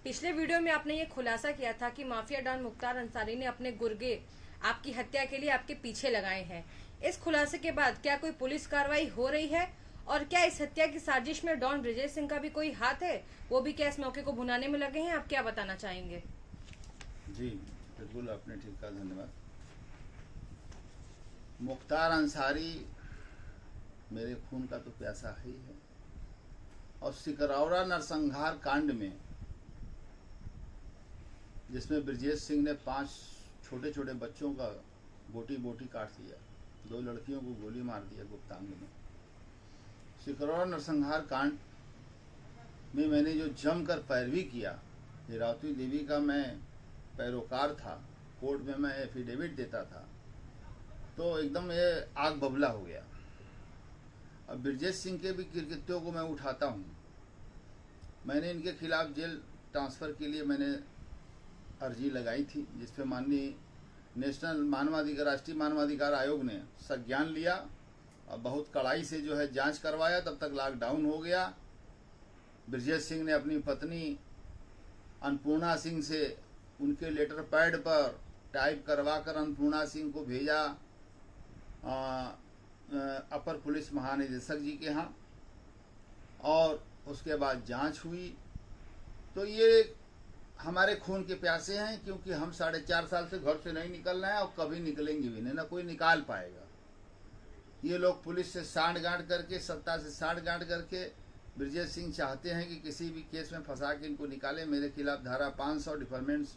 पिछले वीडियो में आपने ये खुलासा किया था कि माफिया डॉन मुख्तार अंसारी ने अपने गुर्गे आपकी हत्या के लिए आपके पीछे लगाए हैं। इस खुलासे के बाद क्या कोई पुलिस कार्रवाई हो रही है और क्या इस हत्या की साजिश में डॉन ब्रिजेश सिंह का भी कोई हाथ है? वो भी क्या इस मौके को भुनाने में लगे हैं? आप क्या बताना चाहेंगे? जी बिल्कुल, आपने ठीक कहा, धन्यवाद। मुख्तार अंसारी मेरे खून का तो प्यासा ही है और सिकरौरा नरसंहार कांड में जिसमें ब्रिजेश सिंह ने 5 छोटे छोटे बच्चों का बोटी बोटी काट दिया, 2 लड़कियों को गोली मार दिया गुप्तांग में। सिकरौरा नरसंहार कांड में मैंने जो जमकर पैरवी किया, हीरावती देवी का मैं पैरोकार था, कोर्ट में मैं एफिडेविट देता था, तो एकदम ये आग बबला हो गया। अब ब्रिजेश सिंह के भी कृत्यों को मैं उठाता हूँ। मैंने इनके खिलाफ जेल ट्रांसफ़र के लिए मैंने अर्जी लगाई थी, जिस पे माननीय नेशनल मानवाधिकार राष्ट्रीय मानवाधिकार आयोग ने संज्ञान लिया और बहुत कड़ाई से जो है जांच करवाया। तब तक लॉकडाउन हो गया। ब्रिजेश सिंह ने अपनी पत्नी अन्नपूर्णा सिंह से उनके लेटर पैड पर टाइप करवा कर अन्नपूर्णा सिंह को भेजा अपर पुलिस महानिदेशक जी के यहाँ, और उसके बाद जांच हुई। तो ये हमारे खून के प्यासे हैं, क्योंकि हम 4.5 साल से घर से नहीं निकल रहे हैं और कभी निकलेंगे भी नहीं, ना कोई निकाल पाएगा। ये लोग पुलिस से सांठ-गांठ करके, सत्ता से सांठ-गांठ करके ब्रिजेश सिंह चाहते हैं कि किसी भी केस में फंसा के इनको निकाले। मेरे खिलाफ धारा 500 डिफरमेंट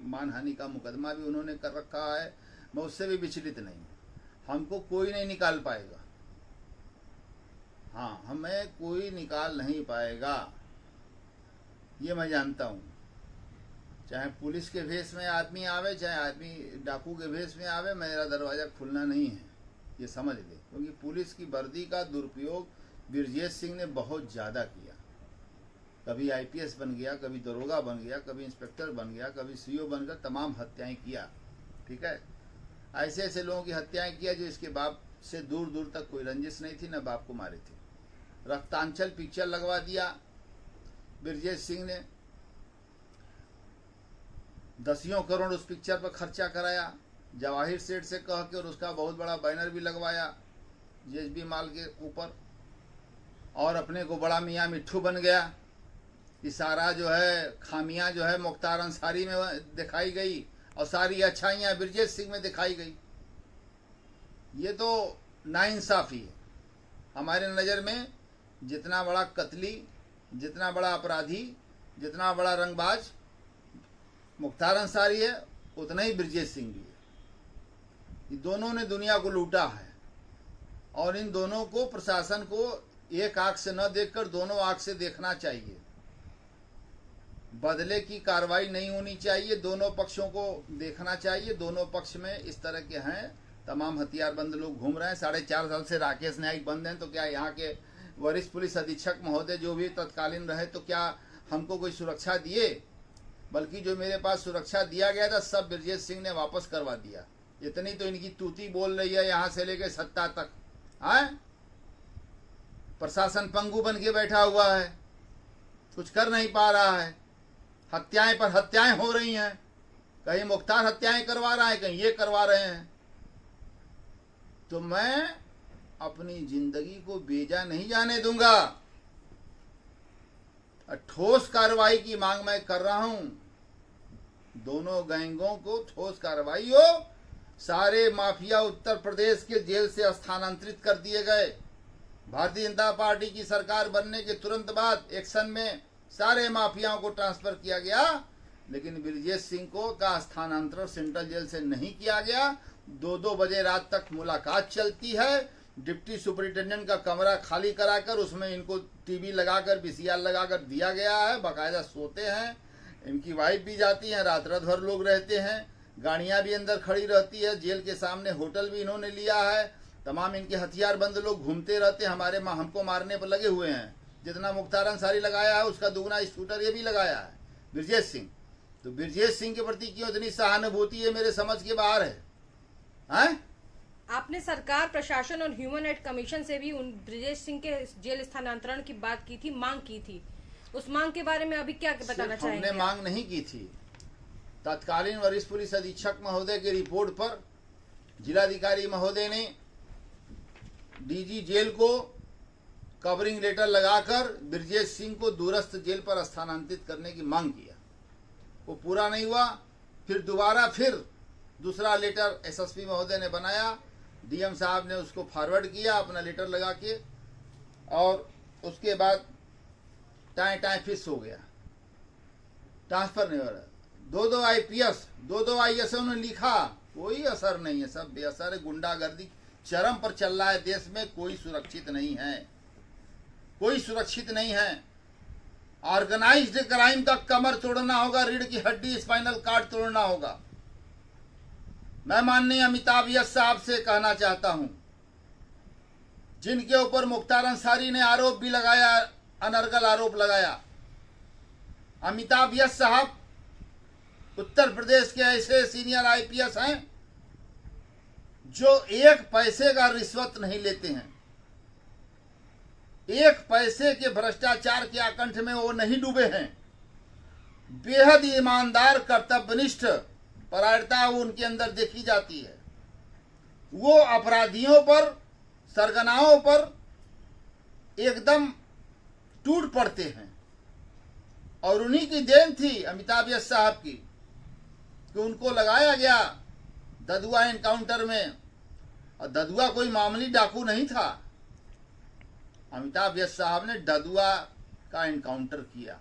मानहानि का मुकदमा भी उन्होंने कर रखा है। मैं उससे भी विचलित नहीं, हमको कोई नहीं निकाल पाएगा। हाँ, हमें कोई निकाल नहीं पाएगा, ये मैं जानता हूँ। चाहे पुलिस के भेष में आदमी आवे, चाहे आदमी डाकू के भेष में आवे, मेरा दरवाज़ा खुलना नहीं है, ये समझ ले। क्योंकि पुलिस की वर्दी का दुरुपयोग ब्रिजेश सिंह ने बहुत ज़्यादा किया। कभी आईपीएस बन गया, कभी दरोगा बन गया, कभी इंस्पेक्टर बन गया, कभी सीओ बनकर तमाम हत्याएं किया। ठीक है, ऐसे ऐसे लोगों की हत्याएं किया जो इसके बाप से दूर दूर तक कोई रंजिश नहीं थी, न बाप को मारे थे। रक्तांचल पिक्चर लगवा दिया ब्रिजेश सिंह ने, 10 करोड़ उस पिक्चर पर खर्चा कराया। जवाहिर सेठ से कह के और उसका बहुत बड़ा बैनर भी लगवाया जेएसबी माल के ऊपर, और अपने को बड़ा मियाँ मिट्ठू बन गया कि सारा जो है खामियां जो है मुख्तार अंसारी में दिखाई गई और सारी अच्छाइयाँ ब्रिजेश सिंह में दिखाई गई। ये तो नाइंसाफ़ी है। हमारे नज़र में जितना बड़ा कत्ली, जितना बड़ा अपराधी, जितना बड़ा रंगबाज मुख्तार अंसारी है, उतना ही ब्रिजेश सिंह भी है। ये दोनों ने दुनिया को लूटा है और इन दोनों को प्रशासन को एक आंख से न देखकर दोनों आंख से देखना चाहिए। बदले की कार्रवाई नहीं होनी चाहिए, दोनों पक्षों को देखना चाहिए। दोनों पक्ष में इस तरह के हैं, तमाम हथियारबंद लोग घूम रहे हैं। 4.5 साल से राकेश नाइक बंद हैं, तो क्या यहाँ के वरिष्ठ पुलिस अधीक्षक महोदय जो भी तत्कालीन रहे, तो क्या हमको कोई सुरक्षा दिए? बल्कि जो मेरे पास सुरक्षा दिया गया था सब ब्रिजेश सिंह ने वापस करवा दिया। इतनी तो इनकी तूती बोल रही है यहाँ से लेकर सत्ता तक। हाँ, प्रशासन पंगु बन के बैठा हुआ है, कुछ कर नहीं पा रहा है। हत्याएं पर हत्याएं हो रही हैं, कहीं मुख्तार हत्याएं करवा रहा है, कहीं ये करवा रहे हैं। तो मैं अपनी जिंदगी को बेजा नहीं जाने दूंगा। ठोस कार्रवाई की मांग मैं कर रहा हूं। दोनों गैंगों को ठोस कार्रवाई हो। सारे माफिया उत्तर प्रदेश के जेल से स्थानांतरित कर दिए गए। भारतीय जनता पार्टी की सरकार बनने के तुरंत बाद एक्शन में सारे माफियाओं को ट्रांसफर किया गया, लेकिन ब्रिजेश सिंह को का स्थानांतरण सेंट्रल जेल से नहीं किया गया। 2-2 बजे रात तक मुलाकात चलती है। डिप्टी सुपरिटेंडेंट का कमरा खाली कराकर उसमें इनको टीवी लगाकर, वीसीआर लगाकर दिया गया है। बाकायदा सोते हैं, इनकी वाइफ भी जाती है, रात रात भर लोग रहते हैं, गाड़ियां भी अंदर खड़ी रहती है। जेल के सामने होटल भी इन्होंने लिया है। तमाम इनके हथियारबंद लोग घूमते रहते हैं, हमको मारने पर लगे हुए हैं। जितना मुख्तार अंसारी लगाया है उसका दुगना स्कूटर ये भी लगाया है ब्रिजेश सिंह। तो ब्रिजेश सिंह के प्रति क्यों इतनी सहानुभूति है, मेरे समझ के बाहर है। हैं? आपने सरकार, प्रशासन और ह्यूमन राइट कमीशन से भी उन ब्रिजेश सिंह के जेल स्थानांतरण की बात की थी, मांग की थी। उस मांग के बारे में अभी क्या बताना सिर्फ चाहेंगे? हमने मांग नहीं की थी। तत्कालीन वरिष्ठ पुलिस अधीक्षक महोदय की रिपोर्ट पर जिलाधिकारी महोदय ने डीजी जेल को कवरिंग लेटर लगाकर ब्रजेश सिंह को दूरस्थ जेल पर स्थानांतरित करने की मांग किया। वो पूरा नहीं हुआ। फिर दोबारा दूसरा लेटर एसएसपी महोदय ने बनाया, डीएम साहब ने उसको फॉरवर्ड किया अपना लेटर लगा के, और उसके बाद टाइम फिक्स हो गया, ट्रांसफर नहीं हो रहा। दो आईपीएस, दो आईएएस उन्होंने लिखा, कोई असर नहीं है, सब बेअसर है। गुंडागर्दी चरम पर चल रहा है देश में, कोई सुरक्षित नहीं है, कोई सुरक्षित नहीं है। ऑर्गेनाइज्ड क्राइम का कमर तोड़ना होगा, रीढ़ की हड्डी स्पाइनल कार्ड तोड़ना होगा। मैं माननीय अमिताभ यश साहब से कहना चाहता हूं, जिनके ऊपर मुख्तार अंसारी ने आरोप भी लगाया, अनर्गल आरोप लगाया। अमिताभ यश साहब उत्तर प्रदेश के ऐसे सीनियर आईपीएस हैं जो एक पैसे का रिश्वत नहीं लेते हैं, एक पैसे के भ्रष्टाचार के आकंठ में वो नहीं डूबे हैं। बेहद ईमानदार, कर्तव्यनिष्ठ परायणता उनके अंदर देखी जाती है। वो अपराधियों पर, सरगनाओं पर एकदम टूट पड़ते हैं, और उन्हीं की देन थी अमिताभ यश साहब की कि उनको लगाया गया ददुआ एनकाउंटर में। और ददुआ कोई मामूली डाकू नहीं था, अमिताभ यश साहब ने ददुआ का एनकाउंटर किया।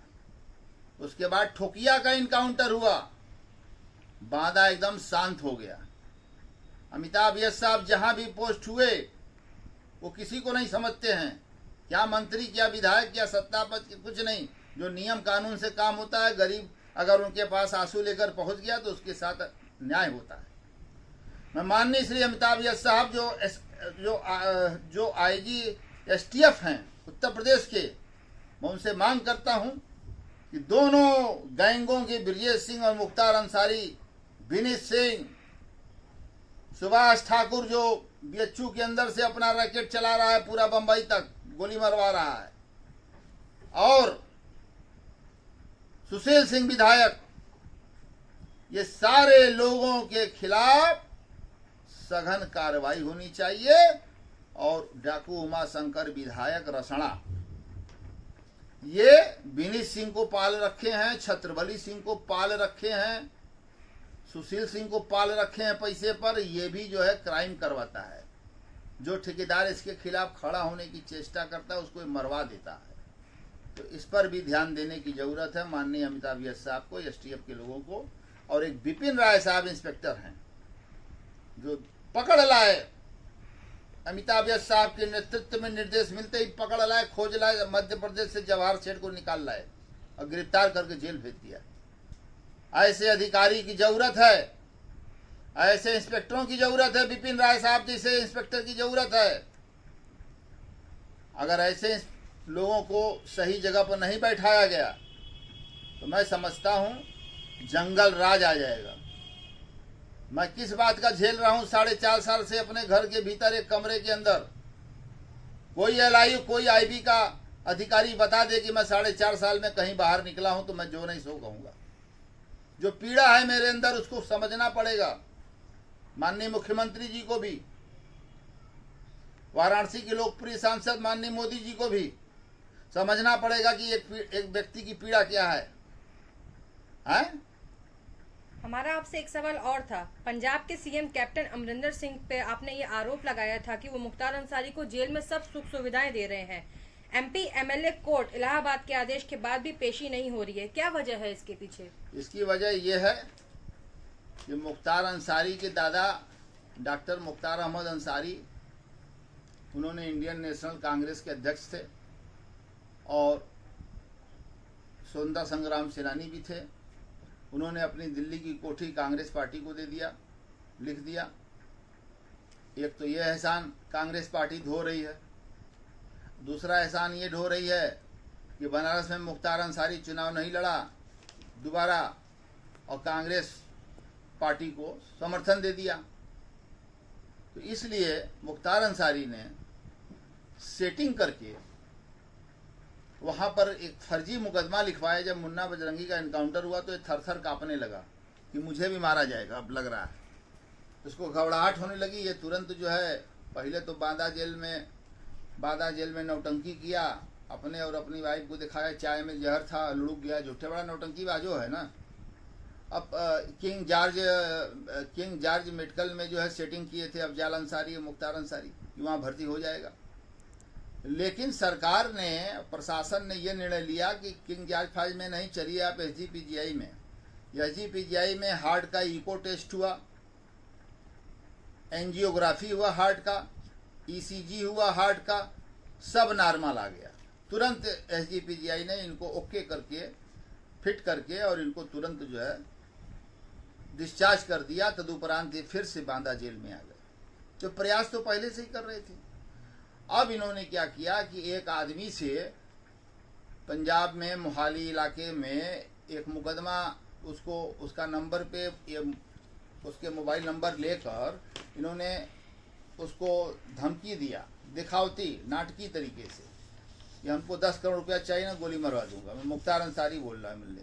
उसके बाद ठोकिया का एनकाउंटर हुआ, बांदा एकदम शांत हो गया। अमिताभ यश साहब जहां भी पोस्ट हुए वो किसी को नहीं समझते हैं, क्या मंत्री, क्या विधायक, क्या सत्तापद, कुछ नहीं। जो नियम कानून से काम होता है, गरीब अगर उनके पास आंसू लेकर पहुंच गया तो उसके साथ न्याय होता है। मैं माननीय श्री अमिताभ यश साहब जो आईजी एसटीएफ हैं उत्तर प्रदेश के, मैं उनसे मांग करता हूं कि दोनों गैंगों के, ब्रजेश सिंह और मुख्तार अंसारी, विनीत सिंह, सुभाष ठाकुर जो बीएचयू के अंदर से अपना रैकेट चला रहा है, पूरा बंबई तक गोली मरवा रहा है, और सुशील सिंह विधायक, ये सारे लोगों के खिलाफ सघन कार्रवाई होनी चाहिए। और डाकू उमाशंकर विधायक रसड़ा, ये विनीत सिंह को पाल रखे हैं, छत्रबली सिंह को पाल रखे हैं, सुशील सिंह को पाल रखे हैं पैसे पर। ये भी जो है क्राइम करवाता है। जो ठेकेदार इसके खिलाफ खड़ा होने की चेष्टा करता है उसको मरवा देता है। तो इस पर भी ध्यान देने की जरूरत है माननीय अमिताभ यश साहब को, एसटीएफ के लोगों को। और एक विपिन राय साहब इंस्पेक्टर हैं जो पकड़ लाए, अमिताभ यश साहब के नेतृत्व में निर्देश मिलते ही पकड़ लाए, खोज लाए, मध्य प्रदेश से जवाहर सेठ को निकाल लाए और गिरफ्तार करके जेल भेज दिया। ऐसे अधिकारी की जरूरत है, ऐसे इंस्पेक्टरों की जरूरत है, विपिन राय साहब जैसे इंस्पेक्टर की जरूरत है। अगर ऐसे लोगों को सही जगह पर नहीं बैठाया गया तो मैं समझता हूं जंगल राज आ जाएगा। मैं किस बात का झेल रहा हूं 4.5 साल से अपने घर के भीतर एक कमरे के अंदर। कोई एलआईयू, कोई आईबी का अधिकारी बता दे कि मैं 4.5 साल में कहीं बाहर निकला हूं तो मैं जो नहीं सो कहूंगा। जो पीड़ा है मेरे अंदर उसको समझना पड़ेगा। माननीय मुख्यमंत्री जी को भी, वाराणसी के लोकप्रिय सांसद माननीय मोदी जी को भी समझना पड़ेगा कि एक व्यक्ति की पीड़ा क्या है? हमारा आपसे एक सवाल और था। पंजाब के सीएम कैप्टन अमरिंदर सिंह पे आपने ये आरोप लगाया था कि वो मुख्तार अंसारी को जेल में सब सुख सुविधाएं दे रहे हैं। एमपी एमएलए कोर्ट इलाहाबाद के आदेश के बाद भी पेशी नहीं हो रही है, क्या वजह है इसके पीछे? इसकी वजह यह है कि मुख्तार अंसारी के दादा डॉक्टर मुख्तार अहमद अंसारी, उन्होंने इंडियन नेशनल कांग्रेस के अध्यक्ष थे और स्वतंत्रता संग्राम सेनानी भी थे। उन्होंने अपनी दिल्ली की कोठी कांग्रेस पार्टी को दे दिया, लिख दिया। एक तो यह एहसान कांग्रेस पार्टी ढो रही है, दूसरा एहसान ये ढो रही है कि बनारस में मुख्तार अंसारी चुनाव नहीं लड़ा दोबारा और कांग्रेस पार्टी को समर्थन दे दिया। तो इसलिए मुख्तार अंसारी ने सेटिंग करके वहाँ पर एक फर्जी मुकदमा लिखवाया। जब मुन्ना बजरंगी का इनकाउंटर हुआ तो ये थर थर कांपने लगा कि मुझे भी मारा जाएगा, अब लग रहा है। उसको घबराहट होने लगी। ये तुरंत जो है पहले तो बांदा जेल में नौटंकी किया, अपने और अपनी वाइफ को दिखाया चाय में जहर था, लुढ़क गया, झूठे बड़ा नौटंकी बाजो है ना। अब किंग जॉर्ज मेडिकल में जो है सेटिंग किए थे अफजाल अंसारी और मुख्तार अंसारी कि वहाँ भर्ती हो जाएगा। लेकिन सरकार ने, प्रशासन ने यह निर्णय लिया कि किंग जॉर्ज फाइज में नहीं, चलिए आप SGPGI में। SGPGI में हार्ट का इको टेस्ट हुआ, एंजियोग्राफी हुआ हार्ट का, ECG हुआ हार्ट का, सब नॉर्मल आ गया। तुरंत SGPGI ने इनको ओके करके, फिट करके और इनको तुरंत जो है डिस्चार्ज कर दिया। तदुपरांत ये फिर से बांदा जेल में आ गए। तो प्रयास तो पहले से ही कर रहे थे। अब इन्होंने क्या किया कि एक आदमी से पंजाब में मोहाली इलाके में एक मुकदमा, उसका नंबर पे उसके मोबाइल नंबर लेकर इन्होंने उसको धमकी दिया, दिखावती नाटकीय तरीके से कि हमको 10 करोड़ रुपया चाहिए ना, गोली मरवा दूंगा। मैं मुख्तार अंसारी बोल रहा है मिलने।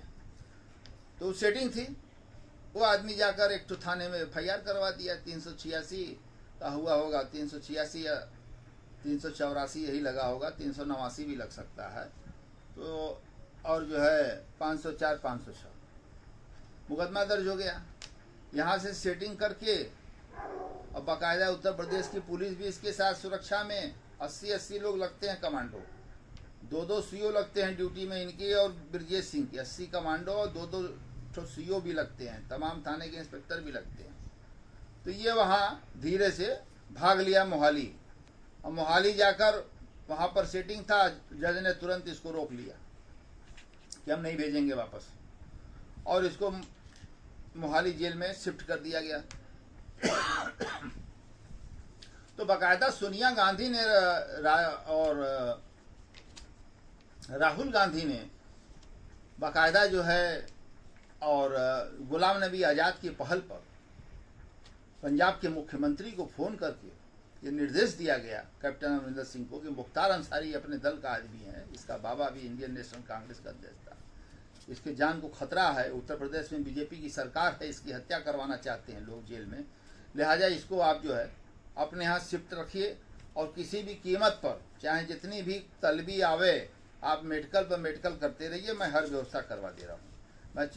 तो सेटिंग थी। वो आदमी जाकर एक तो थाने में FIR करवा दिया। 386 का हुआ होगा, 386 या 384 यही लगा होगा, 389 भी लग सकता है। तो और जो है 504 506 मुकदमा दर्ज हो गया। यहाँ से सेटिंग करके अब बाकायदा उत्तर प्रदेश की पुलिस भी इसके साथ सुरक्षा में 80 लोग लगते हैं कमांडो, 2 CO लगते हैं ड्यूटी में इनकी और ब्रजेश सिंह की, 80 कमांडो और 2 CO भी लगते हैं, तमाम थाने के इंस्पेक्टर भी लगते हैं। तो ये वहाँ धीरे से भाग लिया मोहाली, और मोहाली जाकर वहाँ पर सेटिंग था। जज ने तुरंत इसको रोक लिया कि हम नहीं भेजेंगे वापस, और इसको मोहाली जेल में शिफ्ट कर दिया गया। तो बाकायदा सोनिया गांधी ने और राहुल गांधी ने बाकायदा जो है, और गुलाम नबी आज़ाद की पहल पर पंजाब के मुख्यमंत्री को फ़ोन करके ये निर्देश दिया गया कैप्टन अमरिंदर सिंह को कि मुख्तार अंसारी अपने दल का आदमी है, इसका बाबा भी इंडियन नेशनल कांग्रेस का अध्यक्ष था, इसके जान को खतरा है, उत्तर प्रदेश में बीजेपी की सरकार है, इसकी हत्या करवाना चाहते हैं लोग जेल में, लिहाजा इसको आप जो है अपने यहाँ शिफ्ट रखिए, और किसी भी कीमत पर चाहे जितनी भी तलबी आवे आप मेडिकल पर मेडिकल करते रहिए, मैं हर व्यवस्था करवा दे रहा हूँ। मैं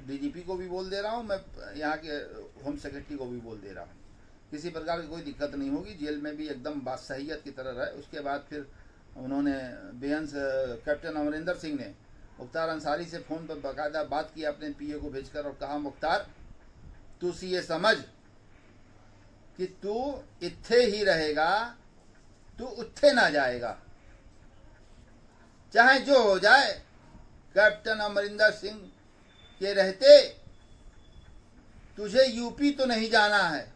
DGP को भी बोल दे रहा हूँ, मैं यहाँ के होम सेक्रेटरी को भी बोल दे रहा हूँ, किसी प्रकार की कोई दिक्कत नहीं होगी, जेल में भी एकदम बादशाहियत की तरह रहे। उसके बाद फिर उन्होंने बेहंस कैप्टन अमरिंदर सिंह ने मुख्तार अंसारी से फ़ोन पर बाकायदा बात की अपने PA को भेजकर, और कहा मुख्तार तू सी ये समझ कि तू इत्थे ही रहेगा, तू उत्थे ना जाएगा, चाहे जो हो जाए। कैप्टन अमरिंदर सिंह के रहते तुझे यूपी तो नहीं जाना है,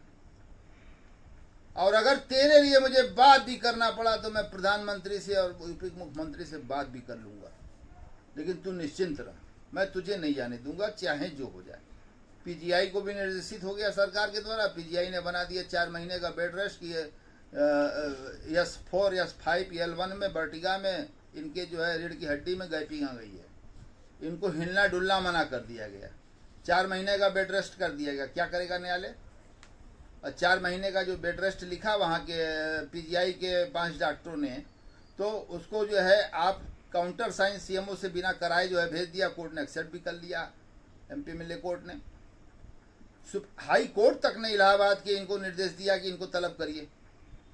और अगर तेरे लिए मुझे बात भी करना पड़ा तो मैं प्रधानमंत्री से और यूपी मुख्यमंत्री से बात भी कर लूंगा, लेकिन तू निश्चिंत रह, मैं तुझे नहीं जाने दूंगा चाहे जो हो जाए। PGI को भी निर्देशित हो गया सरकार के द्वारा, PGI ने बना दिया 4 महीने का बेड रेस्ट किए। S4 S5 L1 में बर्टिगा में इनके जो है रीढ़ की हड्डी में गैपिंग आ गई है, इनको हिलना डुलना मना कर दिया गया, 4 महीने का बेड रेस्ट कर दिया गया। क्या करेगा न्यायालय? और 4 महीने का जो बेड रेस्ट लिखा वहाँ के PGI के 5 डॉक्टरों ने, तो उसको जो है आप काउंटर साइन CMO से बिना कराए जो है भेज दिया, कोर्ट ने एक्सेप्ट भी कर लिया, MP MLA कोर्ट ने। हाई कोर्ट तक ने इलाहाबाद के इनको निर्देश दिया कि इनको तलब करिए,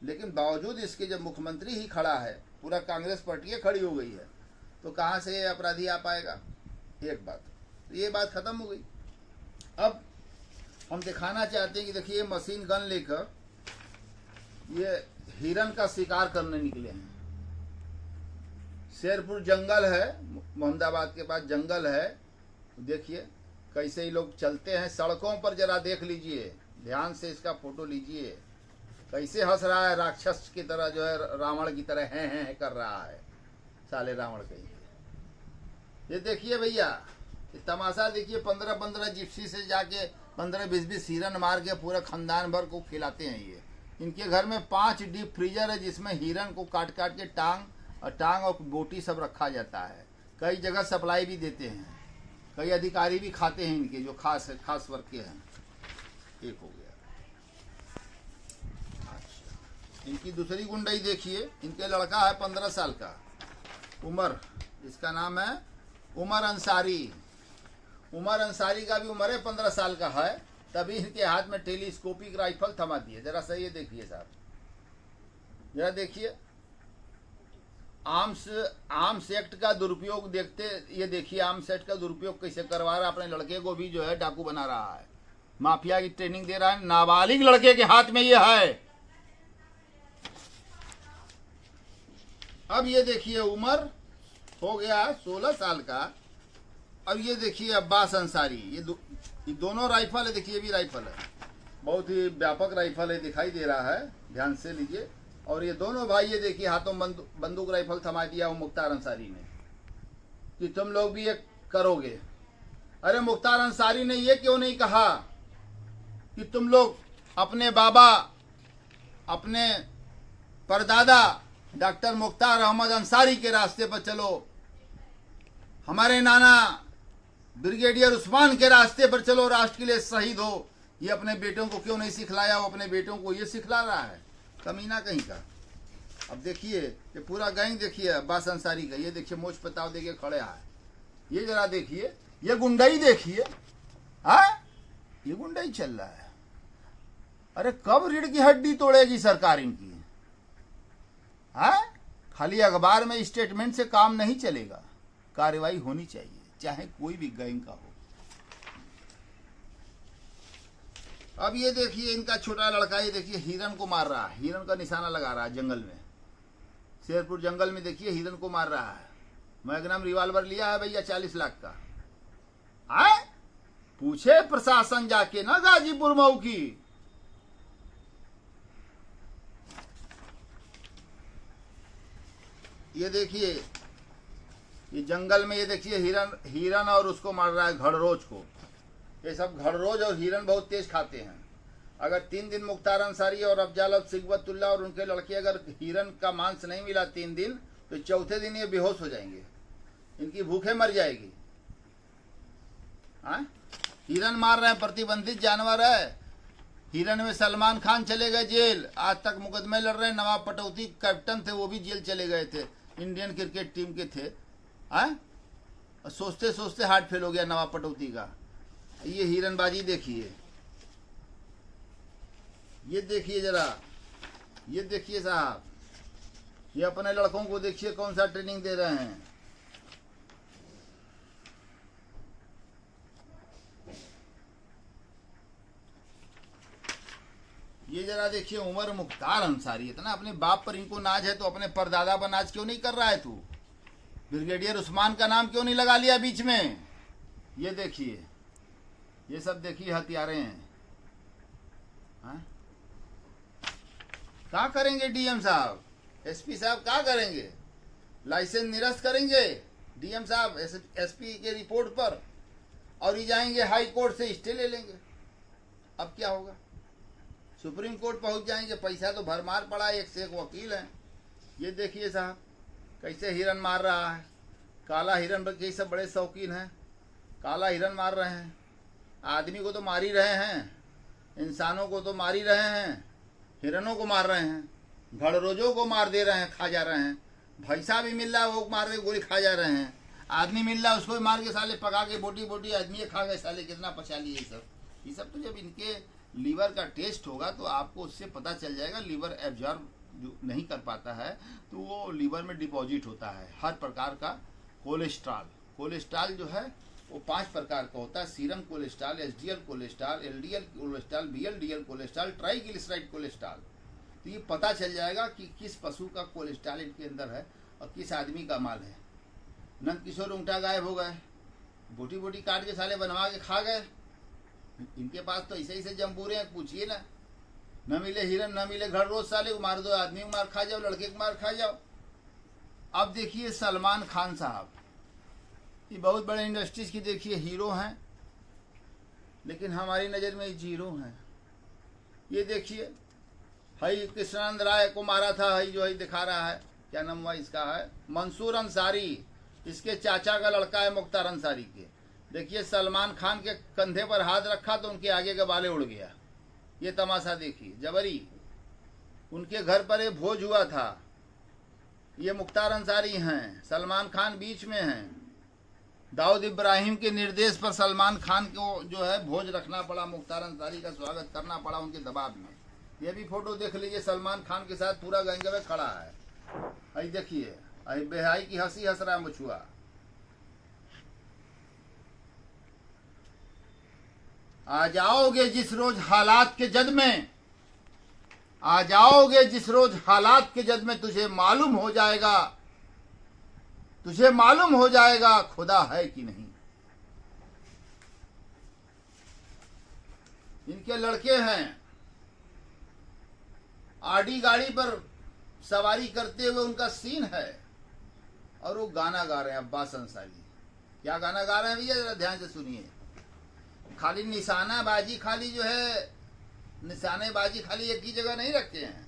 लेकिन बावजूद इसके जब मुख्यमंत्री ही खड़ा है, पूरा कांग्रेस पार्टी खड़ी हो गई है, तो कहाँ से अपराधी आ पाएगा? एक बात, तो ये बात खत्म हो गई। अब हम दिखाना चाहते हैं कि देखिए मशीन गन लेकर ये हिरन का शिकार करने निकले हैं। शेरपुर जंगल है, मोहम्मदाबाद के पास जंगल है, देखिए कैसे ही लोग चलते हैं सड़कों पर, जरा देख लीजिए, ध्यान से इसका फोटो लीजिए, कैसे हंस रहा है राक्षस की तरह, जो है रावण की तरह हैं कर रहा है, साले रावण कहीं। ये देखिए भैया, ये तमाशा देखिए, 15-15 जिप्सी से जाके 15-20 हिरन मार के पूरा खानदान भर को खिलाते हैं। ये इनके घर में 5 डीप फ्रीजर है जिसमें हिरन को काट काट के टांग और टांग और बोटी सब रखा जाता है। कई जगह सप्लाई भी देते हैं, कई अधिकारी भी खाते हैं इनके, जो खास वर्ग के हैं। एक हो गया। अच्छा, इनकी दूसरी गुंडई देखिए। इनके लड़का है 15 साल का, उमर, इसका नाम है उमर अंसारी। उमर अंसारी का भी उम्र है 15 साल का है, तभी इनके हाथ में टेलीस्कोपिक राइफल थमा दी है। जरा सही देखिए साहब, जरा देखिए। आर्म्स एक्ट का दुरुपयोग देखते, ये देखिए आर्म्स एक्ट का दुरुपयोग कैसे करवा रहा है। अपने लड़के को भी जो है डाकू बना रहा है, माफिया की ट्रेनिंग दे रहा है। नाबालिग लड़के के हाथ में ये है। अब ये देखिए उमर हो गया 16 साल का। अब ये देखिए अब्बास अंसारी, ये दोनों राइफल है। देखिए ये भी राइफल है, बहुत ही व्यापक राइफल है, दिखाई दे रहा है, ध्यान से लीजिए। और ये दोनों भाई, ये देखिए हाथों बंदूक राइफल थमा दिया वो मुख्तार अंसारी ने कि तुम लोग भी ये करोगे। अरे मुख्तार अंसारी ने ये क्यों नहीं कहा कि तुम लोग अपने बाबा, अपने परदादा डॉक्टर मुख्तार अहमद अंसारी के रास्ते पर चलो, हमारे नाना ब्रिगेडियर उस्मान के रास्ते पर चलो, राष्ट्र के लिए शहीद हो। ये अपने बेटों को क्यों नहीं सिखलाया? वो अपने बेटों को ये सिखला रहा है, कमीना कहीं का। अब देखिए ये पूरा गैंग देखिए अब्बास अंसारी का। ये देखिए मोच पताव देके खड़े है। ये जरा देखिए, ये गुंडाई देखिए। ये गुंडाई चल रहा है। अरे कब रीढ़ की हड्डी तोड़ेगी सरकार इनकी? खाली अखबार में स्टेटमेंट से काम नहीं चलेगा, कार्रवाई होनी चाहिए, चाहे कोई भी गैंग का हो। अब ये देखिए इनका छोटा लड़का, ये देखिए हिरन को मार रहा है, हिरन का निशाना लगा रहा है जंगल में, शेरपुर जंगल में। देखिए हिरन को मार रहा है। मैग्नम रिवॉल्वर लिया है भैया 40 लाख का। पूछे प्रशासन जाके ना गाजीपुर मऊ की। ये देखिए ये जंगल में, ये देखिए हिरन और उसको मार रहा है, घड़रोज को। ये सब घड़रोज और हिरन बहुत तेज खाते हैं। अगर 3 दिन मुख्तार अंसारी और अफजाल सिगवतुल्ला और उनके लड़के अगर हिरन का मांस नहीं मिला 3 दिन, तो चौथे दिन ये बेहोश हो जाएंगे, इनकी भूखे मर जाएगी। हिरन मार रहे हैं, प्रतिबंधित जानवर है। हिरन में सलमान खान चले गए जेल, आज तक मुकदमे लड़ रहे हैं। नवाब पटौती कैप्टन थे, वो भी जेल चले गए थे, इंडियन क्रिकेट टीम के थे। सोचते सोचते हार्ट फेल हो गया नवाब पटौती का। ये हिरनबाजी देखिए, ये देखिए जरा, ये देखिए साहब, ये अपने लड़कों को देखिए कौन सा ट्रेनिंग दे रहे हैं। ये जरा देखिए उमर मुख्तार अंसारी, इतना अपने बाप पर इनको नाज है तो अपने परदादा पर नाज क्यों नहीं कर रहा है तू? ब्रिगेडियर उस्मान का नाम क्यों नहीं लगा लिया बीच में? ये देखिए, ये सब देखिए हथियारे हैं। क्या करेंगे डीएम साहब, एसपी साहब क्या करेंगे? लाइसेंस निरस्त करेंगे डीएम साहब एसपी के रिपोर्ट पर, और ये जाएंगे हाई कोर्ट से स्टे ले लेंगे। अब क्या होगा? सुप्रीम कोर्ट पहुंच जाएंगे। पैसा तो भरमार पड़ा है, एक से एक वकील हैं। ये देखिए साहब कैसे हिरन मार रहा है। काला हिरन के सब बड़े शौकीन हैं, काला हिरन मार रहे हैं। आदमी को तो मार ही रहे हैं, इंसानों को तो मार ही रहे हैं, हिरनों को मार रहे हैं, घड़रोजों को मार दे रहे हैं, खा जा रहे हैं। भैंसा भी मिल रहा है, वो मार के गोली खा जा रहे हैं। आदमी मिल रहा है, उसको भी मार के साले पका के बोटी बोटी आदमी खा गए साले, कितना पचा लिए ये सब। तो जब इनके लीवर का टेस्ट होगा तो आपको उससे पता चल जाएगा। लीवर एब्जॉर्ब जो नहीं कर पाता है तो वो लीवर में डिपॉजिट होता है हर प्रकार का कोलेस्ट्रॉल। कोलेस्ट्रॉल जो है वो 5 प्रकार का होता है, serum cholesterol, HDL cholesterol, LDL cholesterol, VLDL cholesterol, triglyceride cholesterol. तो ये पता चल जाएगा कि किस पशु का कोलेस्ट्रॉल इनके अंदर है और किस आदमी का माल है। नंद किशोर उंगटा गायब हो गए, बोटी बोटी काट के साले बनवा के खा गए। इनके पास तो ऐसे ऐसे जम्बूरे हैं, पूछिए ना। न मिले हिरन, न मिले घड़रोज, साले को मार दो, आदमी को मार खा जाओ, लड़के को मार खा जाओ। अब देखिए सलमान खान साहब, ये बहुत बड़े इंडस्ट्रीज की देखिए हीरो हैं, लेकिन हमारी नज़र में जीरो हैं। ये देखिए हई कृष्णानंद राय को मारा था, हई जो है दिखा रहा है क्या नाम हुआ इसका है, मंसूर अंसारी, इसके चाचा का लड़का है मुख्तार अंसारी के। देखिए सलमान खान के कंधे पर हाथ रखा तो उनके आगे के बाले उड़ गया। ये तमाशा देखिए जबरी। उनके घर पर एक भोज हुआ था, ये मुख्तार अंसारी हैं, सलमान खान बीच में हैं। दाऊद इब्राहिम के निर्देश पर सलमान खान को जो है भोज रखना पड़ा, मुख्तार अंसारी का स्वागत करना पड़ा उनके दबाव में। ये भी फोटो देख लीजिए, सलमान खान के साथ पूरा गैंग में खड़ा है। आई देखिए, आई बेहाई की हंसी हंस रहा है मछुआ। आ जाओगे जिस रोज हालात के जद में, आ जाओगे जिस रोज हालात के जद में, तुझे मालूम हो जाएगा, तुझे मालूम हो जाएगा खुदा है कि नहीं। इनके लड़के हैं, आडी गाड़ी पर सवारी करते हुए उनका सीन है और वो गाना गा रहे हैं अब्बास अंसारी। क्या गाना गा रहे हैं भैया, जरा ध्यान से सुनिए। खाली निशानाबाजी, खाली जो है निशानेबाजी खाली एक ही जगह नहीं रखते हैं,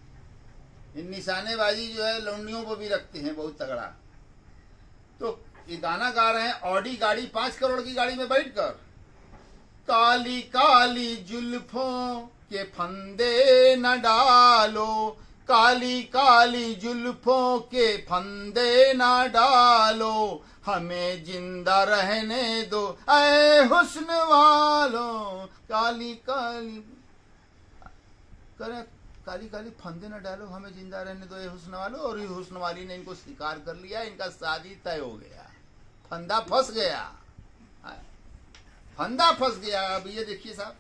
इन निशानेबाजी जो है लौंडियों पर भी रखते हैं बहुत तगड़ा। तो ये गाना गा रहे हैं ऑडी गाड़ी, 5 करोड़ की गाड़ी में बैठकर। काली काली जुल्फों के फंदे न डालो, काली काली जुल्फों के फंदे न डालो, हमें जिंदा रहने दो ऐ हुस्न वालों। काली काली करे, काली काली फंदे न डालो, हमें जिंदा रहने दो ये हुस्न वालों। और ये हुस्न वाली ने इनको स्वीकार कर लिया, इनका शादी तय हो गया, फंदा फंस गया, फंदा फंस गया। अब ये देखिए साहब,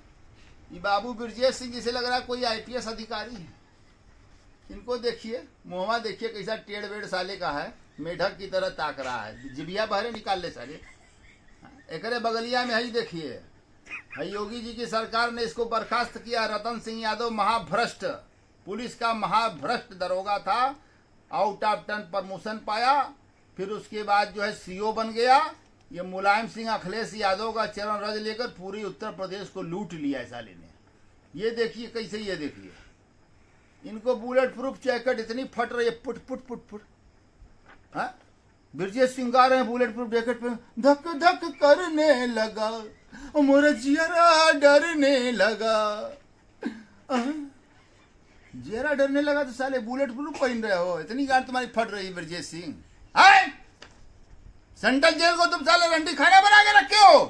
ये बाबू ब्रजेश सिंह जिसे लग रहा है कोई आईपीएस अधिकारी है। इनको देखिए, मुहम्मा देखिए कैसा टेढ़ बेड़ साले का है, मेढक की तरह ताक रहा है, जिबिया बहरे निकाल ले साले। एकरे बगलिया में ही देखिए, योगी जी की सरकार ने इसको बर्खास्त किया। रतन सिंह यादव महाभ्रष्ट, पुलिस का महाभ्रष्ट दरोगा था, आउट ऑफ टर्न प्रमोशन पाया, फिर उसके बाद जो है सीओ बन गया। ये मुलायम सिंह अखिलेश यादव का चरण रज लेकर पूरी उत्तर प्रदेश को लूट लिया है साले ने। ये देखिए कैसे, ये देखिए इनको बुलेट प्रूफ जैकेट इतनी फट रही है, पुट पुट पुट पुट। हाँ, ब्रजेश सिंह गा रहे हैं बुलेट प्रूफ जैकेट पे, धक धक करने लगा मोरा जियरा डरने लगा। जियरा डरने लगा तो साले बुलेट प्रूफ पहन रहे हो, इतनी गाड़ तुम्हारी फट रही है ब्रजेश सिंह। सेंट्रल जेल को तुम साले रंडी खाना बना के रखे हो।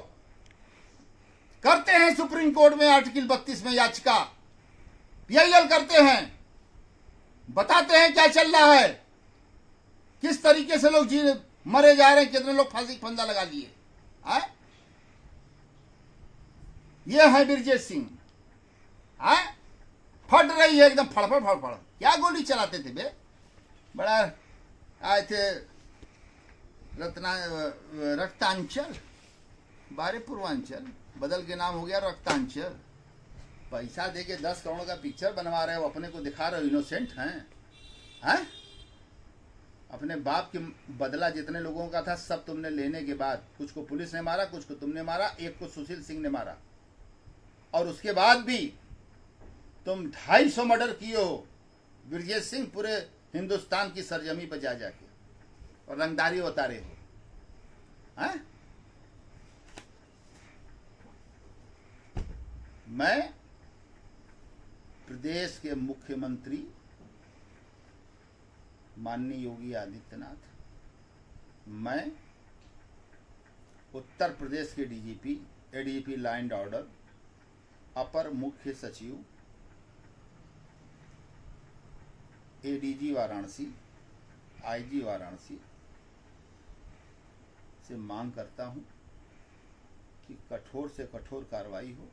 करते हैं सुप्रीम कोर्ट में आर्टिकल 32 में याचिका, पीआईएल करते हैं, बताते हैं क्या चल रहा है, किस तरीके से लोग जी मरे जा रहे हैं, कितने लोग फांसी फंदा लगा लिए। ये है ब्रजेश सिंह, फट रही है एकदम, फड़फड़ फड़फड़। क्या गोली चलाते थे बे, बड़ा आए थे रक्तांचल, बारे पूर्वांचल, बदल के नाम हो गया रक्तांचल। पैसा दे के 10 करोड़ का पिक्चर बनवा रहे हो, अपने को दिखा रहे हो इनोसेंट हैं। अपने बाप के बदला जितने लोगों का था सब तुमने लेने के बाद, कुछ को पुलिस ने मारा, कुछ को तुमने मारा, एक को सुशील सिंह ने मारा, और उसके बाद भी तुम 250 मर्डर किए हो ब्रजेश सिंह, पूरे हिंदुस्तान की सरजमी पर जा जाके, और रंगदारी उतारे हो। मैं प्रदेश के मुख्यमंत्री माननीय योगी आदित्यनाथ, मैं उत्तर प्रदेश के DGP, ADGP law and order, अपर मुख्य सचिव, एडीजी वाराणसी, आईजी वाराणसी से मांग करता हूं कि कठोर से कठोर कार्रवाई हो,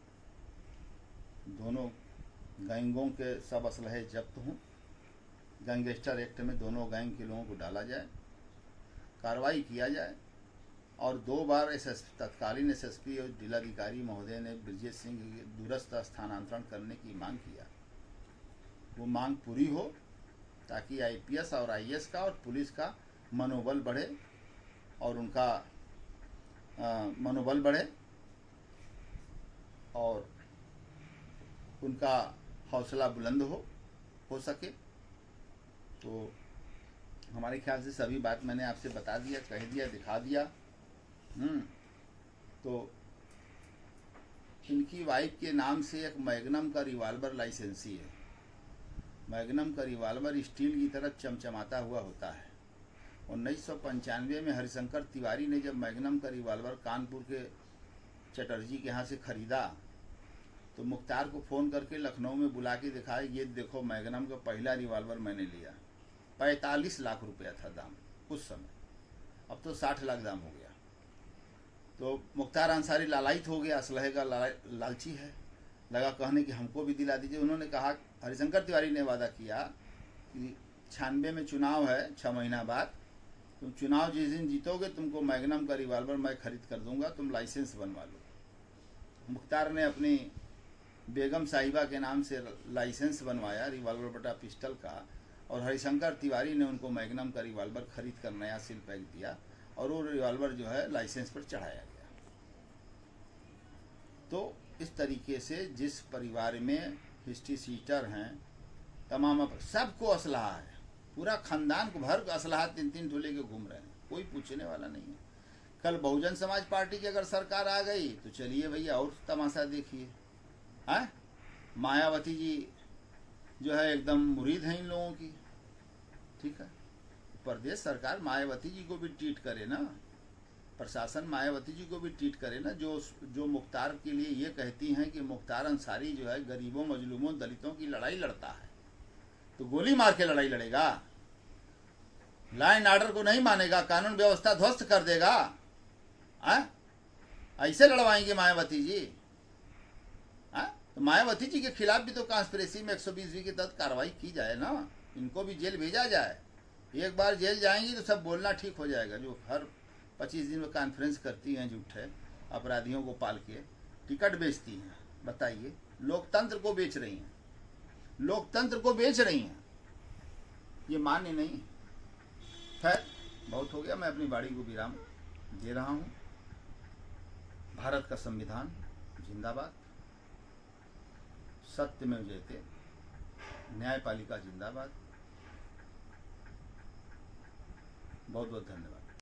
दोनों गैंगों के सब असलहे जब्त हों, गैंगस्टर एक्ट में दोनों गैंग के लोगों को डाला जाए, कार्रवाई किया जाए। और 2 बार तत्कालीन एसएसपी और जिलाधिकारी महोदय ने ब्रजेश सिंह के दूरस्थ स्थानांतरण करने की मांग किया, वो मांग पूरी हो ताकि आईपीएस और आईएएस का और पुलिस का मनोबल बढ़े, और उनका मनोबल बढ़े और उनका हौसला बुलंद हो सके। तो हमारे ख्याल से सभी बात मैंने आपसे बता दिया, कह दिया, दिखा दिया। तो इनकी वाइफ के नाम से एक मैग्नम का रिवाल्वर लाइसेंसी है। मैग्नम का रिवाल्वर स्टील की तरह चमचमाता हुआ होता है। 1995 में हरिशंकर तिवारी ने जब मैग्नम का रिवाल्वर कानपुर के चटर्जी के यहाँ से खरीदा तो मुख्तार को फ़ोन करके लखनऊ में बुला के दिखाया, ये देखो मैग्नम का पहला रिवाल्वर मैंने लिया। 45 लाख रुपया था दाम उस समय, अब तो 60 लाख दाम हो गया। तो मुख्तार अंसारी लालायित हो गया, असलहे का लालची है, लगा कहने कि हमको भी दिला दीजिए। उन्होंने कहा, हरिशंकर तिवारी ने वादा किया कि 96 में चुनाव है, 6 महीना बाद, तुम चुनाव जिस दिन जीतोगे तुमको मैग्नम का रिवाल्वर मैं खरीद कर दूंगा, तुम लाइसेंस बनवा लो। मुख्तार ने अपनी बेगम साहिबा के नाम से लाइसेंस बनवाया रिवाल्वर बटा पिस्टल का, और हरिशंकर तिवारी ने उनको मैग्नम का रिवाल्वर खरीद कर नया सील पैक दिया और वो रिवाल्वर जो है लाइसेंस पर चढ़ाया गया। तो इस तरीके से जिस परिवार में हिस्ट्री सीटर हैं, तमाम सबको असलहा है, पूरा खानदान को भर असलहा 3-3 ठो लेके घूम रहे हैं, कोई पूछने वाला नहीं है। कल बहुजन समाज पार्टी की अगर सरकार आ गई तो चलिए भैया और तमाशा देखिए। हाँ, मायावती जी जो है एकदम मुरीद हैं इन लोगों की, ठीक है। प्रदेश सरकार मायावती जी को भी ट्रीट करे ना, प्रशासन मायावती जी को भी ट्रीट करे ना, जो मुख्तार के लिए ये कहती हैं कि मुख्तार अंसारी जो है गरीबों, मजलूमों, दलितों की लड़ाई लड़ता है, तो गोली मार के लड़ाई लड़ेगा, लॉ एंड ऑर्डर को नहीं मानेगा, कानून व्यवस्था ध्वस्त कर देगा। ऐसे लड़वाएंगे मायावती जी? तो मायावती जी के खिलाफ भी तो कॉन्स्पिरेसी में 120 के तहत कार्रवाई की जाए ना, इनको भी जेल भेजा जाए। एक बार जेल जाएंगी तो सब बोलना ठीक हो जाएगा। जो हर 25 दिन में कॉन्फ्रेंस करती हैं झूठे अपराधियों को पाल के, टिकट बेचती हैं, बताइए, लोकतंत्र को बेच रही हैं, लोकतंत्र को बेच रही हैं, ये मान्य नहीं। खैर, बहुत हो गया, मैं अपनी वाणी को विराम दे रहा हूँ। भारत का संविधान जिंदाबाद, सत्यमेव जयते, न्यायपालिका जिंदाबाद। बहुत बहुत धन्यवाद।